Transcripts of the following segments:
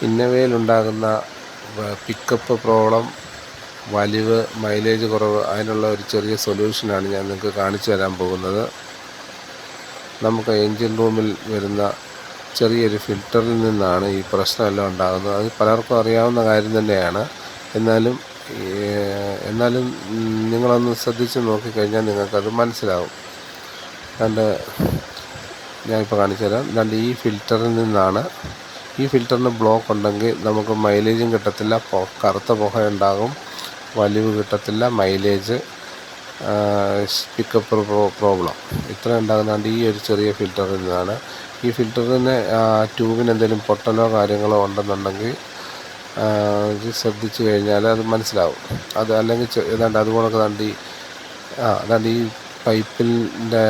ഇന്നോവയിലുണ്ടാകുന്ന pickup problem, വലിവ്, mileage കുറവ്, അതിനുള്ള ഒരു ചെറിയ സൊല്യൂഷനാണ് ഞാൻ നിങ്ങൾക്ക് കാണിച്ചു തരാൻ പോകുന്നത്. നമുക്ക് എൻജിൻ റൂമിൽ വരുന്ന ചെറിയൊരു ഫിൽറ്ററിൽ നിന്നാണ് ഈ പ്രശ്നമെല്ലാം ഉണ്ടാകുന്നത്. അത് പലർക്കും അറിയാവുന്ന കാര്യം തന്നെയാണ്. എന്നാലും നിങ്ങളൊന്ന് ശ്രദ്ധിച്ച് നോക്കിക്കഴിഞ്ഞാൽ നിങ്ങൾക്കത് മനസ്സിലാവും. ഞാനിപ്പോൾ കാണിച്ചു തരാം. ഈ ഫിൽറ്ററിൽ നിന്നാണ്. ഈ ഫിൽറ്ററിന് ബ്ലോക്ക് ഉണ്ടെങ്കിൽ നമുക്ക് മൈലേജും കിട്ടത്തില്ല, കറുത്ത പുകയുണ്ടാകും, വലിവ് കിട്ടത്തില്ല, മൈലേജ്, പിക്കപ്പ് പ്രോബ്ലം ഇത്ര ഉണ്ടാകുന്നതുകൊണ്ട് ഈ ഒരു ചെറിയ ഫിൽറ്ററിൽ നിന്നാണ്. ഈ ഫിൽറ്ററിന് ട്യൂബിന് എന്തെങ്കിലും പൊട്ടലോ കാര്യങ്ങളോ ഉണ്ടെന്നുണ്ടെങ്കിൽ ഇത് ശ്രദ്ധിച്ചു കഴിഞ്ഞാൽ അത് മനസ്സിലാവും. അത് അല്ലെങ്കിൽ അതുകൊണ്ടൊക്കെ ഈ പൈപ്പിൻ്റെ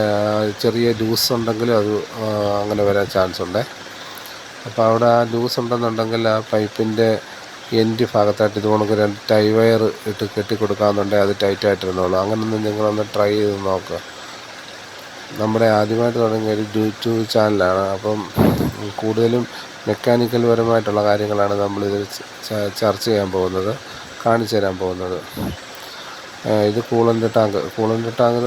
ചെറിയ ലൂസ് ഉണ്ടെങ്കിലും അത് അങ്ങനെ വരാൻ ചാൻസ് ഉണ്ട്. അപ്പോൾ അവിടെ ആ ലൂസ് ഉണ്ടെന്നുണ്ടെങ്കിൽ ആ പൈപ്പിൻ്റെ എൻഡ് ഭാഗത്തായിട്ട് ഇതുകൊണ്ട് 2 ടൈ വയർ ഇട്ട് കെട്ടിക്കൊടുക്കാമെന്നുണ്ടെങ്കിൽ അത് ടൈറ്റായിട്ടിരുന്നോളൂ. അങ്ങനൊന്ന് നിങ്ങളൊന്ന് ട്രൈ ചെയ്ത് നോക്കുക. നമ്മുടെ ആദ്യമായിട്ട് തുടങ്ങിയ ഒരു യൂട്യൂബ് ചാനലാണ്. അപ്പം കൂടുതലും മെക്കാനിക്കൽ പരമായിട്ടുള്ള കാര്യങ്ങളാണ് നമ്മളിതിൽ ചർച്ച ചെയ്യാൻ പോകുന്നത്, കാണിച്ചു തരാൻ പോകുന്നത്. ഇത് കൂളൻ്റ് ടാങ്കിൽ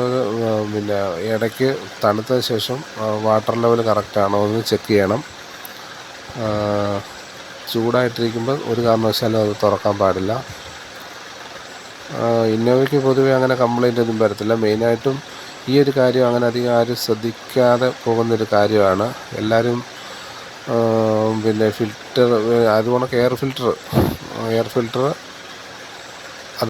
പിന്നെ ഇടയ്ക്ക് തണുത്തതിന് ശേഷം വാട്ടർ ലെവൽ കറക്റ്റാണോ എന്ന് ചെക്ക് ചെയ്യണം. ചൂടായിട്ടിരിക്കുമ്പോൾ ഒരു കാരണവശാലും അത് തുറക്കാൻ പാടില്ല. ഇന്നോവയ്ക്ക് പൊതുവേ അങ്ങനെ കംപ്ലൈൻ്റ് ഒന്നും വരത്തില്ല. മെയിനായിട്ടും ഈ ഒരു കാര്യം അങ്ങനെ അധികം ആരും ശ്രദ്ധിക്കാതെ പോകുന്നൊരു കാര്യമാണ്. എല്ലാവരും പിന്നെ ഫിൽറ്റർ, അതുകൊണ്ട് എയർ ഫിൽറ്റർ